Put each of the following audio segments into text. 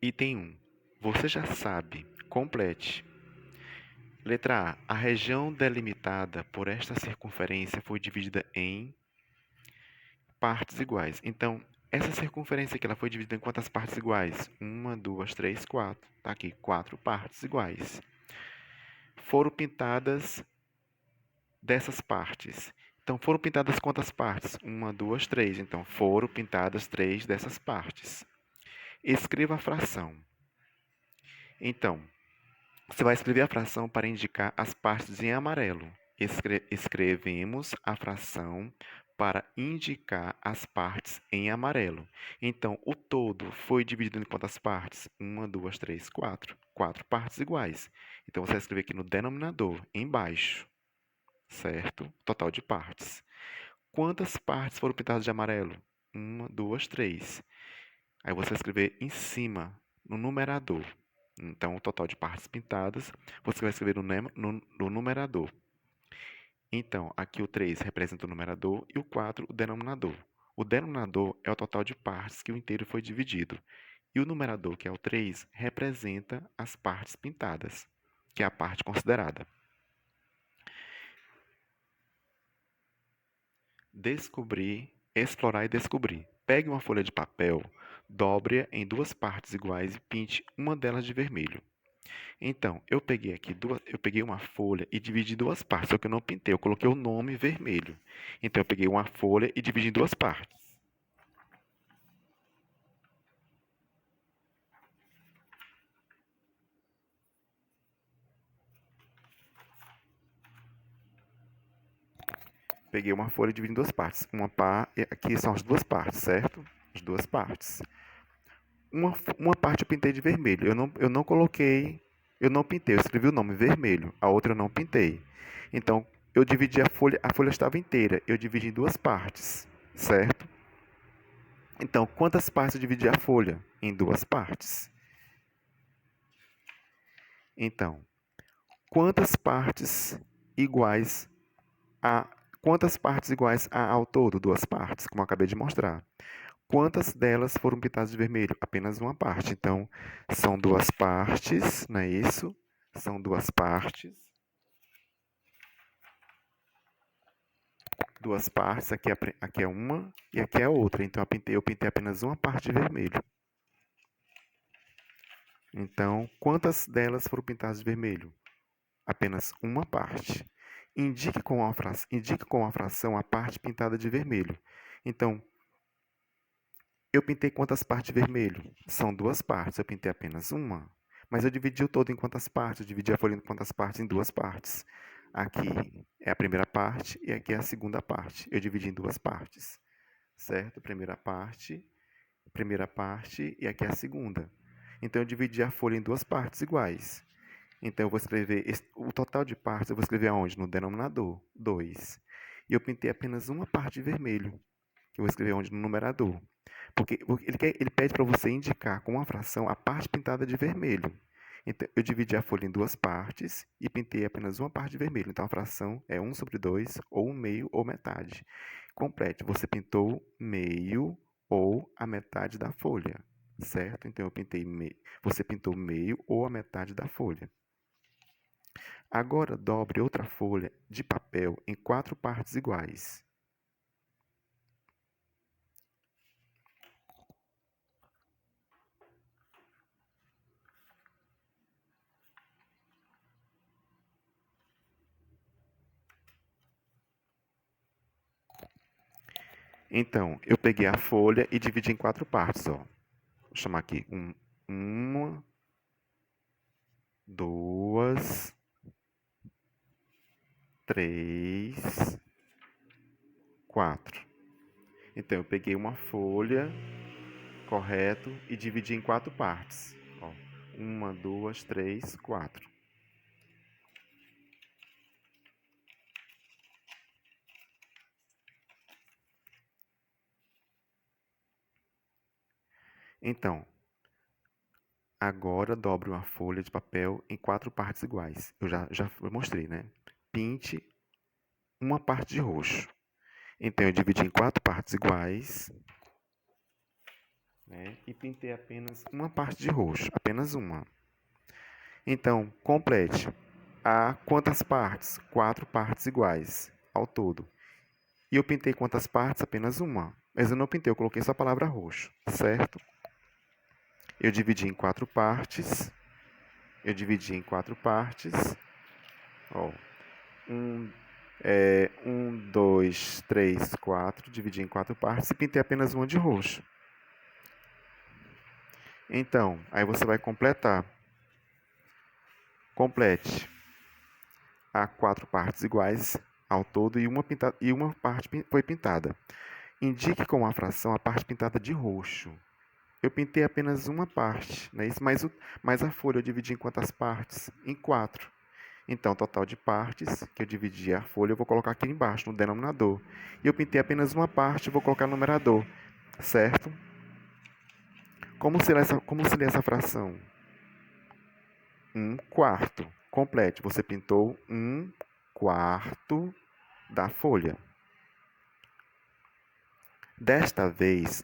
Item 1. Você já sabe. Complete. Letra A. A região delimitada por esta circunferência foi dividida em partes iguais. Então, essa circunferência aqui ela foi dividida em quantas partes iguais? 1, 2, 3, 4. Tá aqui, 4 partes iguais. Foram pintadas dessas partes. Então, foram pintadas quantas partes? 1, 2, 3. Então, foram pintadas 3 dessas partes. Escreva a fração. Então, você vai escrever a fração para indicar as partes em amarelo. Escrevemos a fração para indicar as partes em amarelo. Então, o todo foi dividido em quantas partes? 1, 2, 3, 4. 4 partes iguais. Então, você vai escrever aqui no denominador, embaixo, certo? Total de partes. Quantas partes foram pintadas de amarelo? 1, 2, 3. Aí você vai escrever em cima, no numerador. Então, o total de partes pintadas, você vai escrever no numerador. Então, aqui o 3 representa o numerador e o 4 o denominador. O denominador é o total de partes que o inteiro foi dividido. E o numerador, que é o 3, representa as partes pintadas, que é a parte considerada. Descobrir, explorar e descobrir. Pegue uma folha de papel, dobre-a em duas partes iguais e pinte uma delas de vermelho. Então, eu peguei uma folha e dividi em duas partes, só que eu não pintei, eu coloquei o nome vermelho. Então, eu peguei uma folha e dividi em duas partes. Peguei uma folha e dividi em duas partes. Aqui são as duas partes, certo? As duas partes. Uma parte eu pintei de vermelho. Eu não coloquei, eu não pintei, eu escrevi o nome vermelho. A outra eu não pintei. Então, eu dividi a folha estava inteira. Eu dividi em duas partes, certo? Então, quantas partes eu dividi a folha? Em duas partes. Então, quantas partes iguais a quantas partes iguais há ao todo? Duas partes, como eu acabei de mostrar. Quantas delas foram pintadas de vermelho? Apenas uma parte. Então, são duas partes, não é isso? São duas partes. Duas partes, aqui é uma e aqui é outra. Então, eu pintei apenas uma parte de vermelho. Então, quantas delas foram pintadas de vermelho? Apenas uma parte. Indique com a fração a parte pintada de vermelho. Então, eu pintei quantas partes de vermelho? São duas partes, eu pintei apenas uma. Mas eu dividi o todo em quantas partes? Eu dividi a folha em quantas partes? Em duas partes. Aqui é a primeira parte e aqui é a segunda parte. Eu dividi em duas partes, certo? Primeira parte e aqui é a segunda. Então, eu dividi a folha em duas partes iguais. Então, eu vou escrever o total de partes, eu vou escrever aonde? No denominador, 2. E eu pintei apenas uma parte de vermelho, que eu vou escrever onde? No numerador. Porque ele pede para você indicar com uma fração a parte pintada de vermelho. Então, eu dividi a folha em duas partes e pintei apenas uma parte de vermelho. Então, a fração é 1/2, ou 1/2, ou metade. Complete, você pintou meio ou a metade da folha, certo? Então, você pintou meio ou a metade da folha. Agora, dobre outra folha de papel em 4 partes iguais. Então, eu peguei a folha e dividi em 4 partes, ó. Vou chamar aqui uma, duas, três, quatro. Então, eu peguei uma folha, correto, e dividi em 4 partes. Ó, uma, duas, três, quatro. Então, agora dobre uma folha de papel em 4 partes iguais. Eu já mostrei, né? Pinte uma parte de roxo. Então, eu dividi em 4 partes iguais. né? E pintei apenas uma parte de roxo, apenas uma. Então, complete. Há quantas partes? 4 partes iguais ao todo. E eu pintei quantas partes? Apenas uma. Mas eu não pintei, eu coloquei só a palavra roxo, certo? Eu dividi em 4 partes. Eu dividi em 4 partes. Ó, 2, 3, 4. Dividi em 4 partes e pintei apenas uma de roxo. Então, aí você vai completar. Complete. Há 4 partes iguais ao todo e uma parte foi pintada. Indique com a fração a parte pintada de roxo. Eu pintei apenas uma parte, né? Mas a folha eu dividi em quantas partes? Em 4. Então, o total de partes que eu dividi a folha eu vou colocar aqui embaixo, no denominador. E eu pintei apenas uma parte, vou colocar no numerador, certo? Como seria essa fração? 1/4. Complete. Você pintou 1/4 da folha. Desta vez,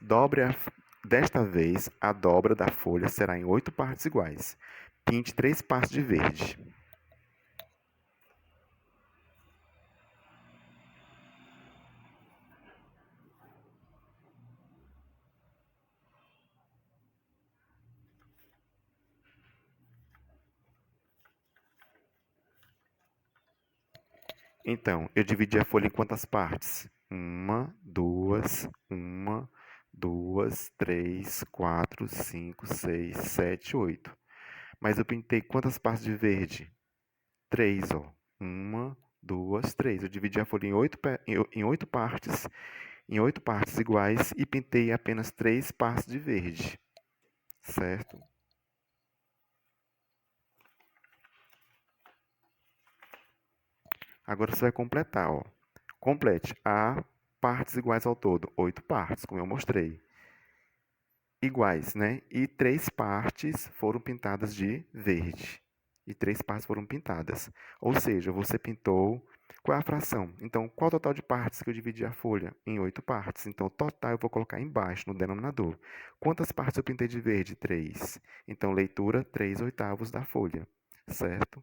a dobra da folha será em 8 partes iguais. Pinte 3 partes de verde. Então, eu dividi a folha em quantas partes? Uma, duas, três, quatro, cinco, seis, sete, 8. Mas eu pintei quantas partes de verde? 3, ó. Uma, duas, três. Eu dividi a folha em 8 partes iguais e pintei apenas 3 partes de verde, certo? Agora você vai completar, ó. Complete. Há partes iguais ao todo. 8 partes, como eu mostrei. Iguais, né? E 3 partes foram pintadas de verde. E 3 partes foram pintadas. Ou seja, você pintou. Qual é a fração? Então, qual o total de partes que eu dividi a folha? Em 8 partes. Então, o total eu vou colocar embaixo, no denominador. Quantas partes eu pintei de verde? 3. Então, leitura, 3/8 da folha. Certo?